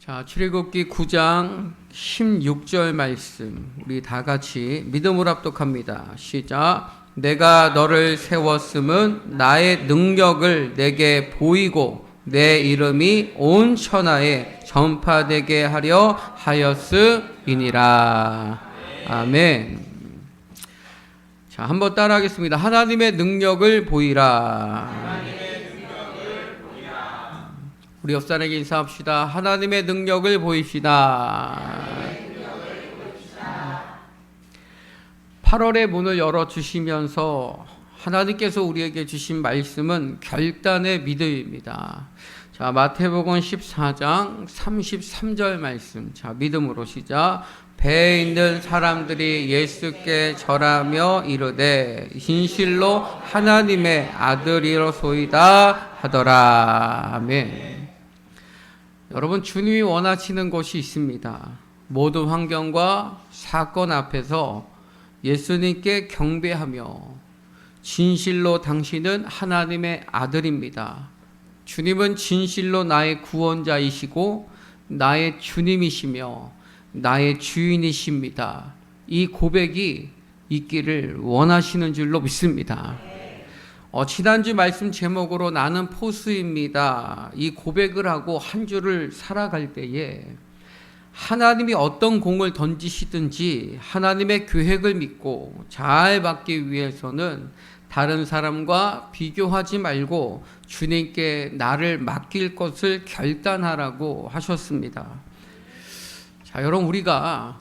자, 출애굽기 9장 16절 말씀 우리 다 같이 믿음으로 합독합니다. 시작. 내가 너를 세웠음은 나의 능력을 내게 보이고 내 이름이 온 천하에 전파되게 하려 하였음이니라. 아멘. 자, 한번 따라하겠습니다. 하나님의 능력을 보이라. 우리 옆 사람에게 인사합시다. 하나님의 능력을 보이시다. 8월의 문을 열어주시면서 하나님께서 우리에게 주신 말씀은 결단의 믿음입니다. 자, 마태복음 14장 33절 말씀. 자, 믿음으로 시작. 배에 있는 사람들이 예수께 절하며 이르되 진실로 하나님의 아들이로소이다 하더라. 아멘. 여러분, 주님이 원하시는 것이 있습니다. 모든 환경과 사건 앞에서 예수님께 경배하며 진실로 당신은 하나님의 아들입니다. 주님은 진실로 나의 구원자이시고 나의 주님이시며 나의 주인이십니다. 이 고백이 있기를 원하시는 줄로 믿습니다. 지난주 말씀 제목으로 나는 포수입니다. 이 고백을 하고 한 주를 살아갈 때에 하나님이 어떤 공을 던지시든지 하나님의 계획을 믿고 잘 받기 위해서는 다른 사람과 비교하지 말고 주님께 나를 맡길 것을 결단하라고 하셨습니다. 자, 여러분, 우리가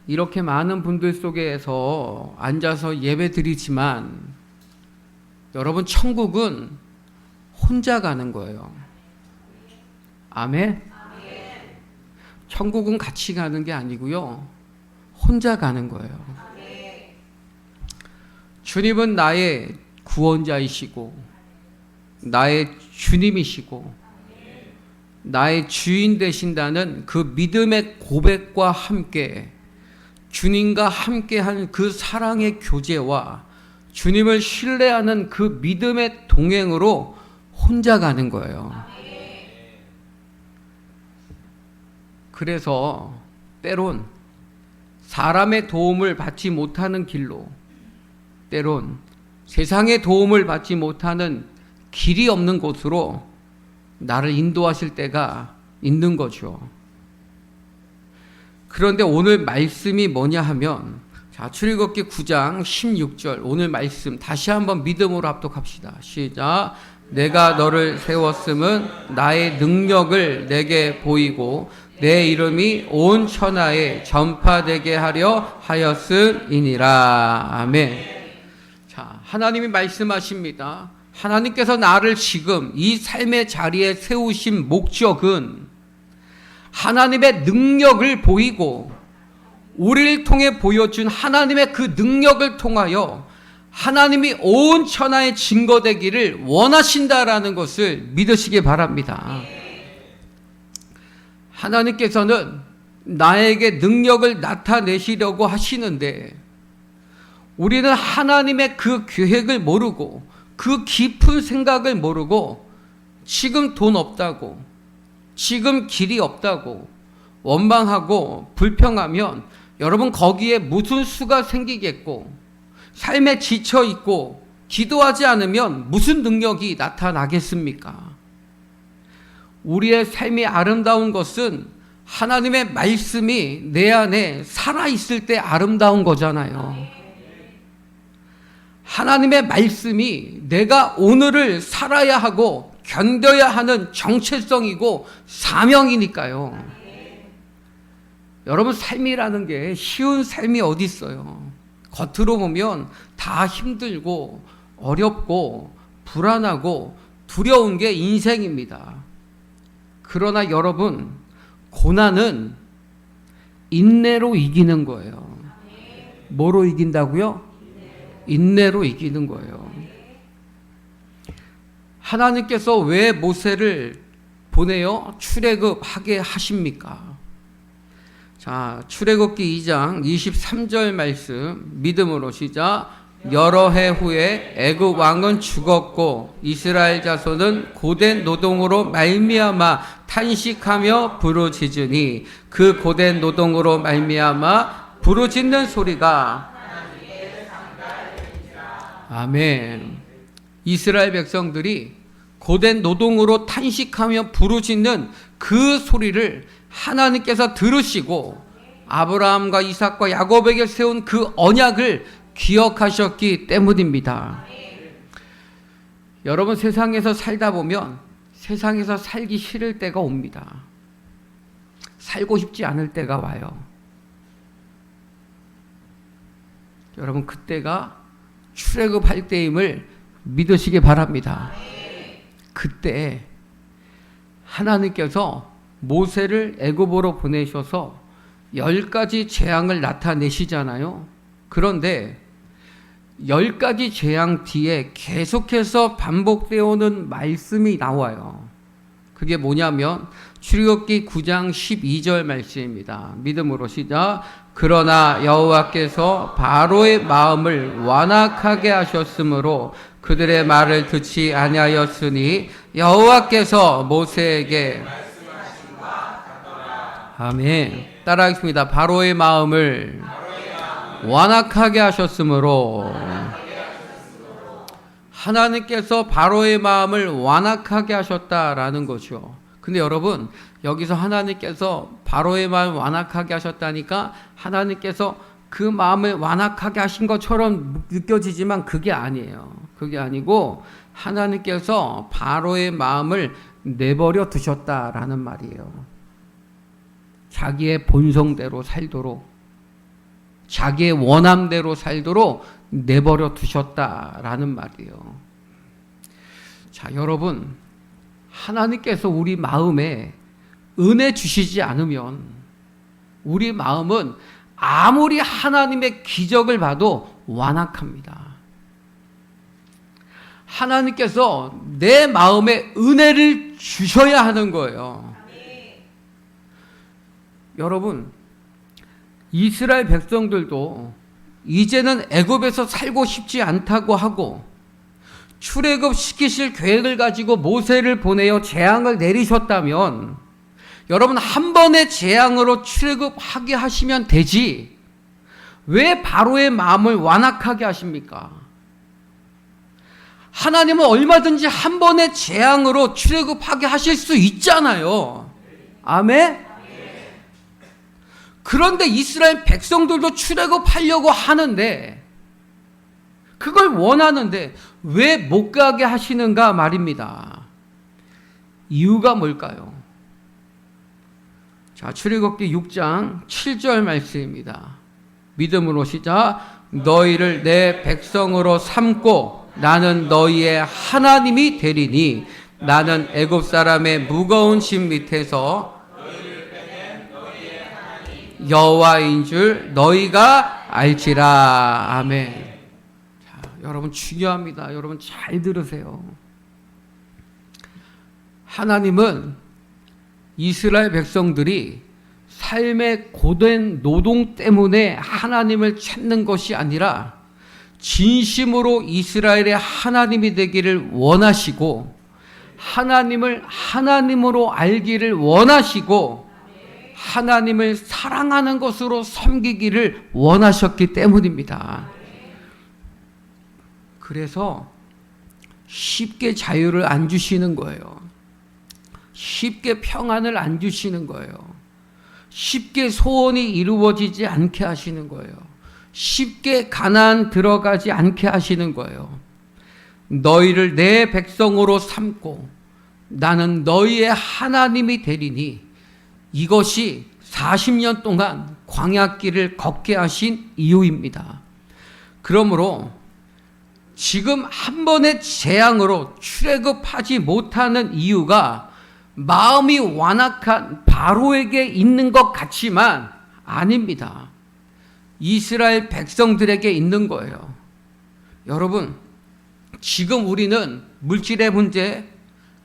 이렇게 많은 분들 속에서 앉아서 예배 드리지만 여러분, 천국은 혼자 가는 거예요. 아멘? 천국은 같이 가는 게 아니고요, 혼자 가는 거예요. 주님은 나의 구원자이시고 나의 주님이시고 나의 주인 되신다는 그 믿음의 고백과 함께 주님과 함께한 그 사랑의 교제와 주님을 신뢰하는 그 믿음의 동행으로 혼자 가는 거예요. 그래서 때론 사람의 도움을 받지 못하는 길로, 때론 세상의 도움을 받지 못하는 길이 없는 곳으로 나를 인도하실 때가 있는 거죠. 그런데 오늘 말씀이 뭐냐 하면, 자, 출애굽기 9장 16절 오늘 말씀 다시 한번 믿음으로 합독합시다. 시작. 내가 너를 세웠음은 나의 능력을 내게 보이고 내 이름이 온 천하에 전파되게 하려 하였음이니라. 아멘. 자, 하나님이 말씀하십니다. 하나님께서 나를 지금 이 삶의 자리에 세우신 목적은 하나님의 능력을 보이고 우리를 통해 보여준 하나님의 그 능력을 통하여 하나님이 온 천하에 증거되기를 원하신다라는 것을 믿으시기 바랍니다. 하나님께서는 나에게 능력을 나타내시려고 하시는데 우리는 하나님의 그 계획을 모르고 그 깊은 생각을 모르고 지금 돈 없다고, 지금 길이 없다고 원망하고 불평하면 여러분, 거기에 무슨 수가 생기겠고 삶에 지쳐 있고 기도하지 않으면 무슨 능력이 나타나겠습니까? 우리의 삶이 아름다운 것은 하나님의 말씀이 내 안에 살아있을 때 아름다운 거잖아요. 하나님의 말씀이 내가 오늘을 살아야 하고 견뎌야 하는 정체성이고 사명이니까요. 여러분, 삶이라는 게 쉬운 삶이 어디 있어요? 겉으로 보면 다 힘들고 어렵고 불안하고 두려운 게 인생입니다. 그러나 여러분, 고난은 인내로 이기는 거예요. 뭐로 이긴다고요? 인내로 이기는 거예요. 하나님께서 왜 모세를 보내어 출애굽하게 하십니까? 자, 출애굽기 2장 23절 말씀 믿음으로 시작. 여러 해 후에 애굽 왕은 죽었고 이스라엘 자손은 고된 노동으로 말미암아 탄식하며 부르짖으니 그 고된 노동으로 말미암아 부르짖는 소리가 아멘. 이스라엘 백성들이 고된 노동으로 탄식하며 부르짖는 그 소리를 하나님께서 들으시고 아브라함과 이삭과 야곱에게 세운 그 언약을 기억하셨기 때문입니다. 여러분, 세상에서 살다 보면 세상에서 살기 싫을 때가 옵니다. 살고 싶지 않을 때가 와요. 여러분, 그때가 출애굽할 때임을 믿으시기 바랍니다. 그때 하나님께서 모세를 애굽으로 보내셔서 10가지 재앙을 나타내시잖아요. 그런데 10가지 재앙 뒤에 계속해서 반복되어 오는 말씀이 나와요. 그게 뭐냐면 출애굽기 9장 12절 말씀입니다. 믿음으로 시작. 그러나 여호와께서 바로의 마음을 완악하게 하셨으므로 그들의 말을 듣지 아니하였으니 여호와께서 모세에게 아멘. 따라하겠습니다. 바로의 마음을 완악하게 하셨으므로 하나님께서 바로의 마음을 완악하게 하셨다라는 거죠. 근데 여러분, 여기서 하나님께서 바로의 마음을 완악하게 하셨다니까 하나님께서 그 마음을 완악하게 하신 것처럼 느껴지지만 그게 아니에요. 그게 아니고 하나님께서 바로의 마음을 내버려 두셨다라는 말이에요. 자기의 본성대로 살도록, 자기의 원함대로 살도록 내버려 두셨다라는 말이에요. 자, 여러분, 하나님께서 우리 마음에 은혜 주시지 않으면 우리 마음은 아무리 하나님의 기적을 봐도 완악합니다. 하나님께서 내 마음에 은혜를 주셔야 하는 거예요. 여러분, 이스라엘 백성들도 이제는 애굽에서 살고 싶지 않다고 하고 출애굽 시키실 계획을 가지고 모세를 보내어 재앙을 내리셨다면 여러분, 한 번의 재앙으로 출애굽하게 하시면 되지 왜 바로의 마음을 완악하게 하십니까? 하나님은 얼마든지 한 번의 재앙으로 출애굽하게 하실 수 있잖아요. 아멘? 그런데 이스라엘 백성들도 출애굽하려고 하는데 그걸 원하는데 왜 못 가게 하시는가 말입니다. 이유가 뭘까요? 자, 출애굽기 6장 7절 말씀입니다. 믿음으로 시작. 너희를 내 백성으로 삼고 나는 너희의 하나님이 되리니 나는 애굽 사람의 무거운 짐 밑에서 여호와인 줄 너희가 알지라. 아멘. 자, 여러분 중요합니다. 여러분 잘 들으세요. 하나님은 이스라엘 백성들이 삶의 고된 노동 때문에 하나님을 찾는 것이 아니라 진심으로 이스라엘의 하나님이 되기를 원하시고 하나님을 하나님으로 알기를 원하시고 하나님을 사랑하는 것으로 섬기기를 원하셨기 때문입니다. 그래서 쉽게 자유를 안 주시는 거예요. 쉽게 평안을 안 주시는 거예요. 쉽게 소원이 이루어지지 않게 하시는 거예요. 쉽게 가나안 들어가지 않게 하시는 거예요. 너희를 내 백성으로 삼고 나는 너희의 하나님이 되리니 이것이 40년 동안 광야길을 걷게 하신 이유입니다. 그러므로 지금 한 번의 재앙으로 출애굽하지 못하는 이유가 마음이 완악한 바로에게 있는 것 같지만 아닙니다. 이스라엘 백성들에게 있는 거예요. 여러분, 지금 우리는 물질의 문제,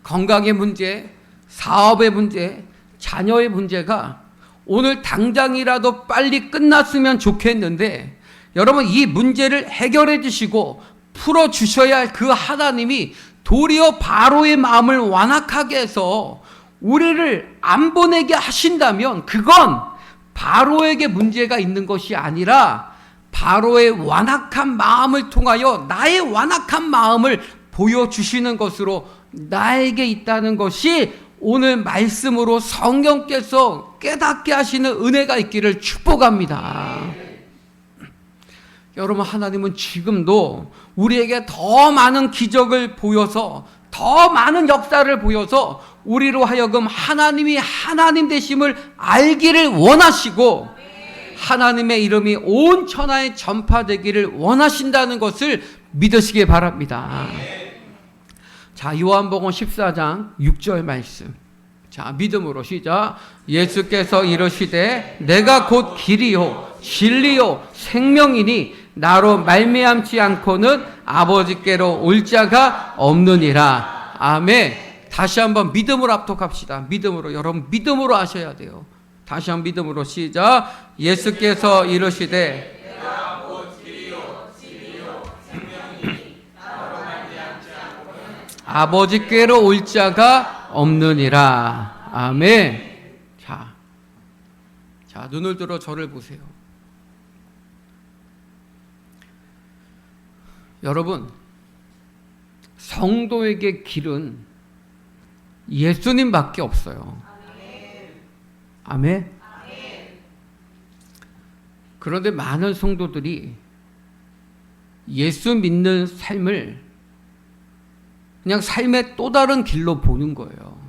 건강의 문제, 사업의 문제, 자녀의 문제가 오늘 당장이라도 빨리 끝났으면 좋겠는데 여러분, 이 문제를 해결해 주시고 풀어 주셔야 할 그 하나님이 도리어 바로의 마음을 완악하게 해서 우리를 안 보내게 하신다면 그건 바로에게 문제가 있는 것이 아니라 바로의 완악한 마음을 통하여 나의 완악한 마음을 보여주시는 것으로 나에게 있다는 것이 오늘 말씀으로 성령께서 깨닫게 하시는 은혜가 있기를 축복합니다. 여러분, 하나님은 지금도 우리에게 더 많은 기적을 보여서 더 많은 역사를 보여서 우리로 하여금 하나님이 하나님 되심을 알기를 원하시고 하나님의 이름이 온 천하에 전파되기를 원하신다는 것을 믿으시기 바랍니다. 자, 요한복음 14장 6절 말씀. 자, 믿음으로 시작. 예수께서 이르시되 내가 곧 길이요 진리요 생명이니 나로 말미암지 않고는 아버지께로 올 자가 없느니라. 아멘. 다시 한번 믿음으로 합독합시다. 믿음으로. 여러분, 믿음으로 하셔야 돼요. 다시 한번 믿음으로 시작. 예수께서 이르시되 내가 곧 길이요 진리요 생명이니 나로 말미암지 않고는 아버지께로 올 자가 없느니라. 아멘. 자, 눈을 들어 저를 보세요. 여러분, 성도에게 길은 예수님밖에 없어요. 아멘. 그런데 많은 성도들이 예수 믿는 삶을 그냥 삶의 또 다른 길로 보는 거예요.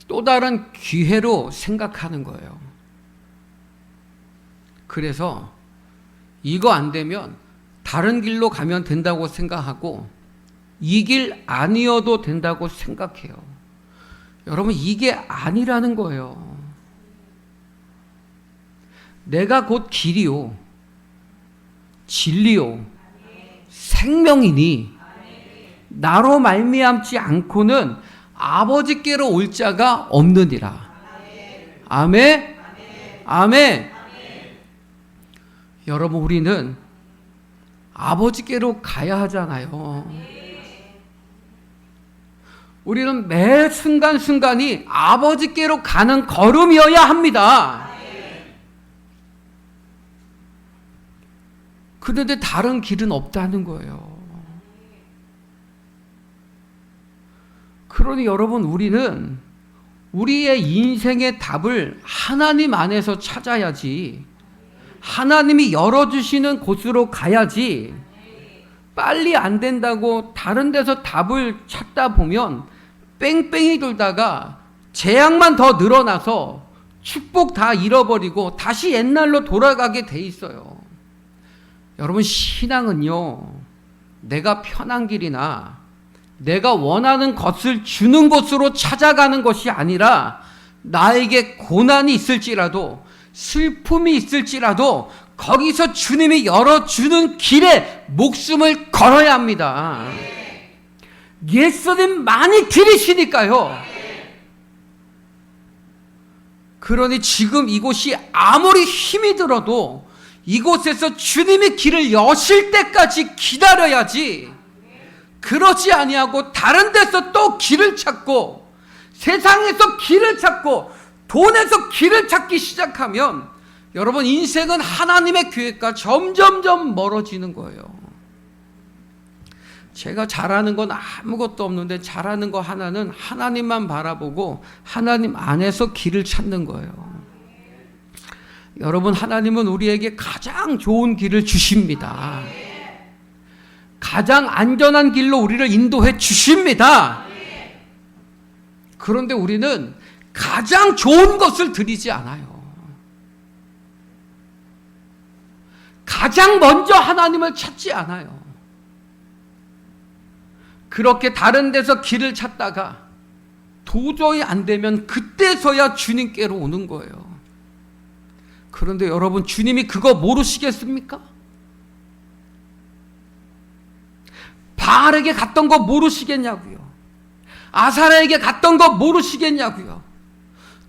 또 다른 기회로 생각하는 거예요. 그래서 이거 안 되면 다른 길로 가면 된다고 생각하고 이 길 아니어도 된다고 생각해요. 여러분, 이게 아니라는 거예요. 내가 곧 길이요 진리요 생명이니 나로 말미암지 않고는 아버지께로 올 자가 없느니라. 아멘. 아멘. 여러분, 우리는 아버지께로 가야 하잖아요. 우리는 매 순간순간이 아버지께로 가는 걸음이어야 합니다. 그런데 다른 길은 없다는 거예요. 그러니 여러분, 우리는 우리의 인생의 답을 하나님 안에서 찾아야지, 하나님이 열어주시는 곳으로 가야지, 빨리 안 된다고 다른 데서 답을 찾다 보면 뺑뺑이 돌다가 재앙만 더 늘어나서 축복 다 잃어버리고 다시 옛날로 돌아가게 돼 있어요. 여러분, 신앙은요, 내가 편한 길이나 내가 원하는 것을 주는 곳으로 찾아가는 것이 아니라 나에게 고난이 있을지라도 슬픔이 있을지라도 거기서 주님이 열어주는 길에 목숨을 걸어야 합니다. 예수님만이 길이시니까요. 그러니 지금 이곳이 아무리 힘이 들어도 이곳에서 주님이 길을 여실 때까지 기다려야지, 그러지 아니하고 다른 데서 또 길을 찾고 세상에서 길을 찾고 돈에서 길을 찾기 시작하면 여러분, 인생은 하나님의 계획과 점점점 멀어지는 거예요. 제가 잘하는 건 아무것도 없는데 잘하는 거 하나는 하나님만 바라보고 하나님 안에서 길을 찾는 거예요. 여러분, 하나님은 우리에게 가장 좋은 길을 주십니다. 가장 안전한 길로 우리를 인도해 주십니다. 그런데 우리는 가장 좋은 것을 드리지 않아요. 가장 먼저 하나님을 찾지 않아요. 그렇게 다른 데서 길을 찾다가 도저히 안 되면 그때서야 주님께로 오는 거예요. 그런데 여러분, 주님이 그거 모르시겠습니까? 바알에게 갔던 거 모르시겠냐고요. 아사라에게 갔던 거 모르시겠냐고요.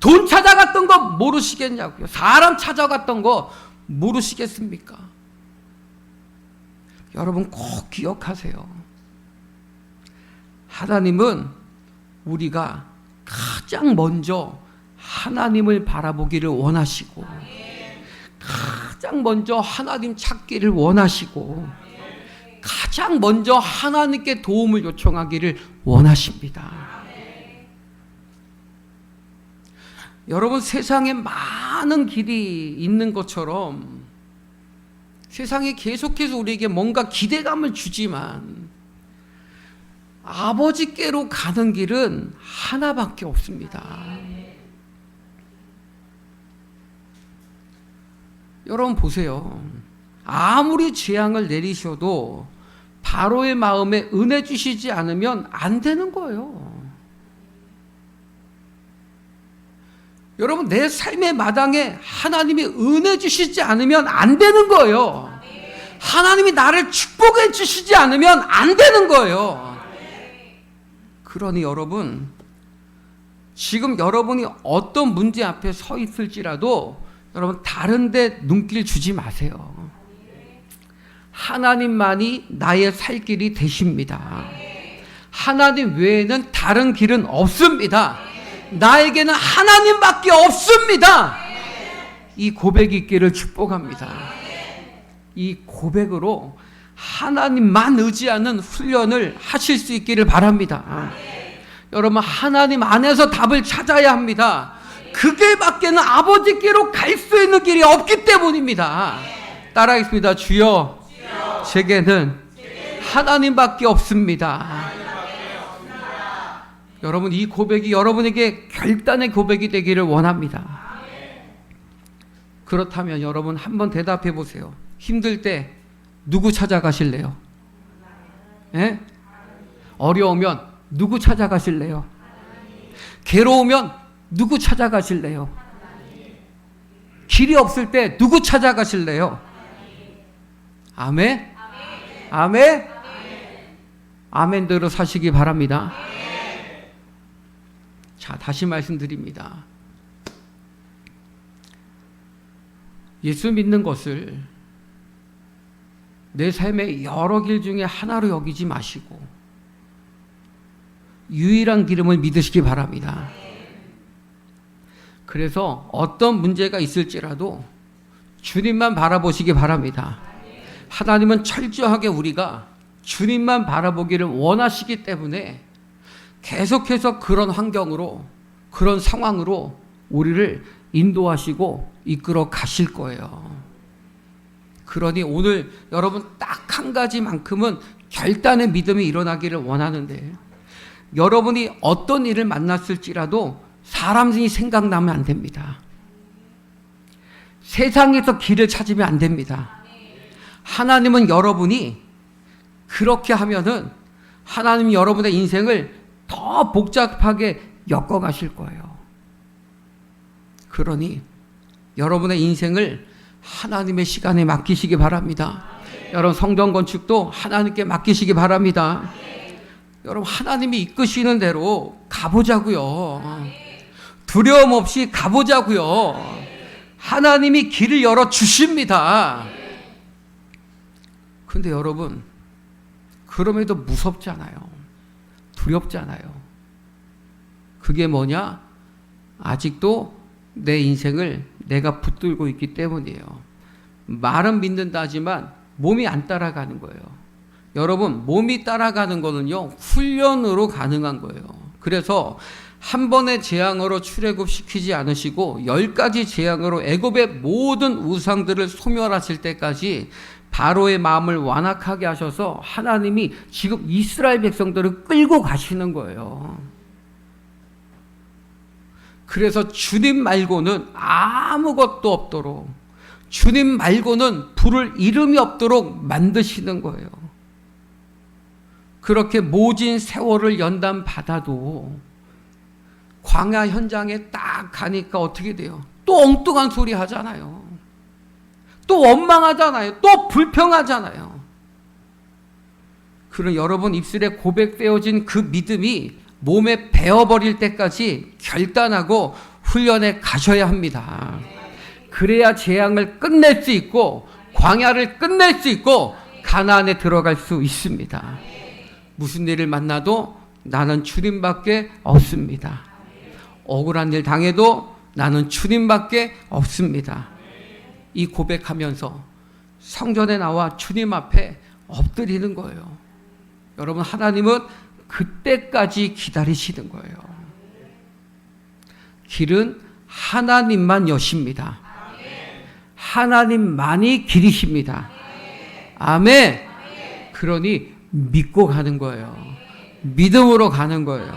돈 찾아갔던 거 모르시겠냐고요. 사람 찾아갔던 거 모르시겠습니까? 여러분 꼭 기억하세요. 하나님은 우리가 가장 먼저 하나님을 바라보기를 원하시고, 가장 먼저 하나님 찾기를 원하시고, 가장 먼저 하나님께 도움을 요청하기를 원하십니다. 여러분, 세상에 많은 길이 있는 것처럼 세상에 계속해서 우리에게 뭔가 기대감을 주지만 아버지께로 가는 길은 하나밖에 없습니다. 여러분 보세요. 아무리 재앙을 내리셔도 바로의 마음에 은혜 주시지 않으면 안 되는 거예요. 여러분, 내 삶의 마당에 하나님이 은혜 주시지 않으면 안 되는 거예요. 하나님이 나를 축복해 주시지 않으면 안 되는 거예요. 그러니 여러분, 지금 여러분이 어떤 문제 앞에 서 있을지라도 여러분 다른 데 눈길 주지 마세요. 하나님만이 나의 살 길이 되십니다. 하나님 외에는 다른 길은 없습니다. 나에게는 하나님밖에 없습니다. 이 고백이 있기를 축복합니다. 이 고백으로 하나님만 의지하는 훈련을 하실 수 있기를 바랍니다. 여러분, 하나님 안에서 답을 찾아야 합니다. 그 길밖에는 아버지께로 갈 수 있는 길이 없기 때문입니다. 따라하겠습니다. 주여, 제게는 하나님밖에 없습니다. 여러분, 이 고백이 여러분에게 결단의 고백이 되기를 원합니다. 그렇다면 여러분 한번 대답해 보세요. 힘들 때 누구 찾아가실래요? 예? 어려우면 누구 찾아가실래요? 괴로우면 누구 찾아가실래요? 길이 없을 때 누구 찾아가실래요? 아멘? 아멘? 아멘대로 사시기 바랍니다. 자, 다시 말씀드립니다. 예수 믿는 것을 내 삶의 여러 길 중에 하나로 여기지 마시고 유일한 기름을 믿으시기 바랍니다. 그래서 어떤 문제가 있을지라도 주님만 바라보시기 바랍니다. 하나님은 철저하게 우리가 주님만 바라보기를 원하시기 때문에 계속해서 그런 환경으로, 그런 상황으로 우리를 인도하시고 이끌어 가실 거예요. 그러니 오늘 여러분 딱 한 가지만큼은 결단의 믿음이 일어나기를 원하는데, 여러분이 어떤 일을 만났을지라도 사람이 생각나면 안 됩니다. 세상에서 길을 찾으면 안 됩니다. 하나님은 여러분이 그렇게 하면은 하나님 여러분의 인생을 더 복잡하게 엮어가실 거예요. 그러니 여러분의 인생을 하나님의 시간에 맡기시기 바랍니다. 여러분 성전 건축도 하나님께 맡기시기 바랍니다. 여러분 하나님이 이끄시는 대로 가보자고요. 두려움 없이 가보자고요. 하나님이 길을 열어 주십니다. 근데 여러분, 그럼에도 무섭잖아요. 두렵잖아요. 그게 뭐냐? 아직도 내 인생을 내가 붙들고 있기 때문이에요. 말은 믿는다 하지만 몸이 안 따라가는 거예요. 여러분, 몸이 따라가는 거는요, 훈련으로 가능한 거예요. 그래서 한 번의 재앙으로 출애굽시키지 않으시고 10가지 재앙으로 애굽의 모든 우상들을 소멸하실 때까지 바로의 마음을 완악하게 하셔서 하나님이 지금 이스라엘 백성들을 끌고 가시는 거예요. 그래서 주님 말고는 아무것도 없도록, 주님 말고는 부를 이름이 없도록 만드시는 거예요. 그렇게 모진 세월을 연단 받아도 광야 현장에 딱 가니까 어떻게 돼요? 또 엉뚱한 소리 하잖아요. 또 원망하잖아요. 또 불평하잖아요. 그런 여러분 입술에 고백되어진 그 믿음이 몸에 배어버릴 때까지 결단하고 훈련에 가셔야 합니다. 그래야 재앙을 끝낼 수 있고 광야를 끝낼 수 있고 가나안에 들어갈 수 있습니다. 무슨 일을 만나도 나는 주님밖에 없습니다. 억울한 일 당해도 나는 주님밖에 없습니다. 이 고백하면서 성전에 나와 주님 앞에 엎드리는 거예요. 여러분, 하나님은 그때까지 기다리시는 거예요. 길은 하나님만 여십니다. 하나님만이 길이십니다. 아멘. 그러니 믿고 가는 거예요. 믿음으로 가는 거예요.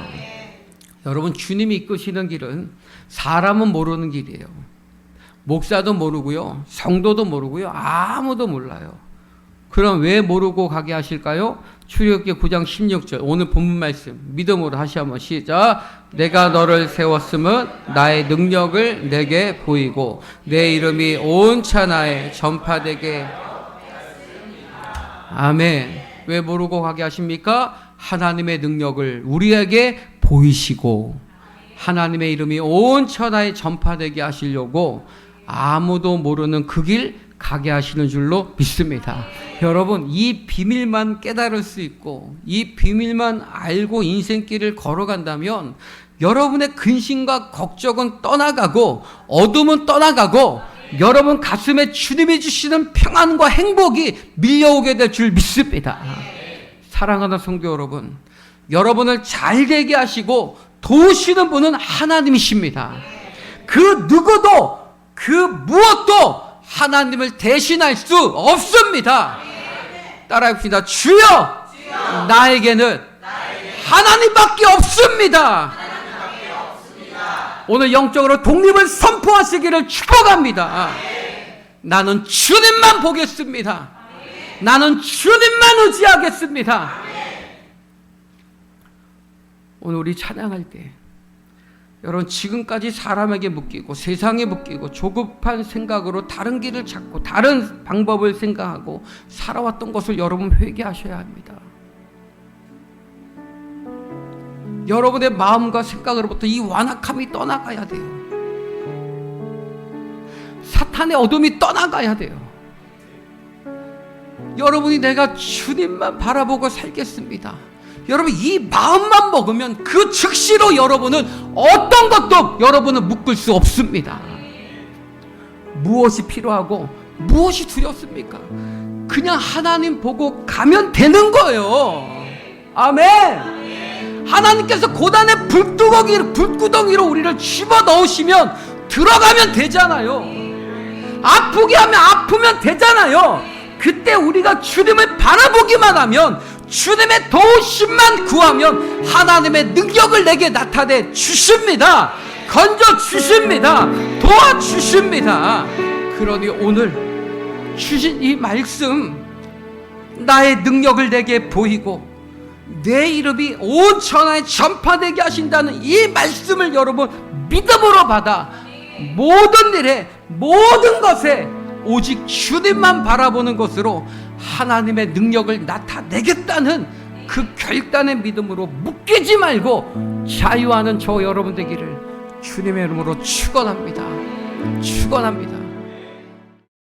여러분, 주님이 이끄시는 길은 사람은 모르는 길이에요. 목사도 모르고요, 성도도 모르고요, 아무도 몰라요. 그럼 왜 모르고 가게 하실까요? 출애굽기 9장 16절 오늘 본문 말씀 믿음으로 다시 한번 시작. 내가 너를 세웠음은 나의 능력을 내게 보이고 내 이름이 온 천하에 전파되게. 아멘. 왜 모르고 가게 하십니까? 하나님의 능력을 우리에게 보이시고 하나님의 이름이 온 천하에 전파되게 하시려고 아무도 모르는 그 길 가게 하시는 줄로 믿습니다. 여러분, 이 비밀만 깨달을 수 있고 이 비밀만 알고 인생길을 걸어간다면 여러분의 근심과 걱정은 떠나가고 어둠은 떠나가고 여러분 가슴에 주님이 주시는 평안과 행복이 밀려오게 될 줄 믿습니다. 사랑하는 성도 여러분, 여러분을 잘 되게 하시고 도우시는 분은 하나님이십니다. 그 누구도 그 무엇도 하나님을 대신할 수 없습니다. 따라합시다. 주여, 나에게는 하나님밖에 없습니다. 오늘 영적으로 독립을 선포하시기를 축복합니다. 나는 주님만 보겠습니다. 나는 주님만 의지하겠습니다. 오늘 우리 찬양할 때 여러분, 지금까지 사람에게 묶이고 세상에 묶이고 조급한 생각으로 다른 길을 찾고 다른 방법을 생각하고 살아왔던 것을 여러분 회개하셔야 합니다. 여러분의 마음과 생각으로부터 이 완악함이 떠나가야 돼요. 사탄의 어둠이 떠나가야 돼요. 여러분이 내가 주님만 바라보고 살겠습니다. 여러분, 이 마음만 먹으면 그 즉시로 여러분은 어떤 것도 여러분은 묶을 수 없습니다. 무엇이 필요하고 무엇이 두렵습니까? 그냥 하나님 보고 가면 되는 거예요. 아멘. 하나님께서 고단의 불구덩이로 우리를 집어넣으시면 들어가면 되잖아요. 아프게 하면 아프면 되잖아요. 그때 우리가 주님을 바라보기만 하면, 주님의 도우심만 구하면 하나님의 능력을 내게 나타내 주십니다. 건져 주십니다. 도와주십니다. 그러니 오늘 주신 이 말씀, 나의 능력을 내게 보이고 내 이름이 온 천하에 전파되게 하신다는 이 말씀을 여러분 믿음으로 받아 모든 일에 모든 것에 오직 주님만 바라보는 것으로 하나님의 능력을 나타내겠다는 그 결단의 믿음으로 묶이지 말고 자유하는 저 여러분 되기를 주님의 이름으로 축원합니다. 축원합니다.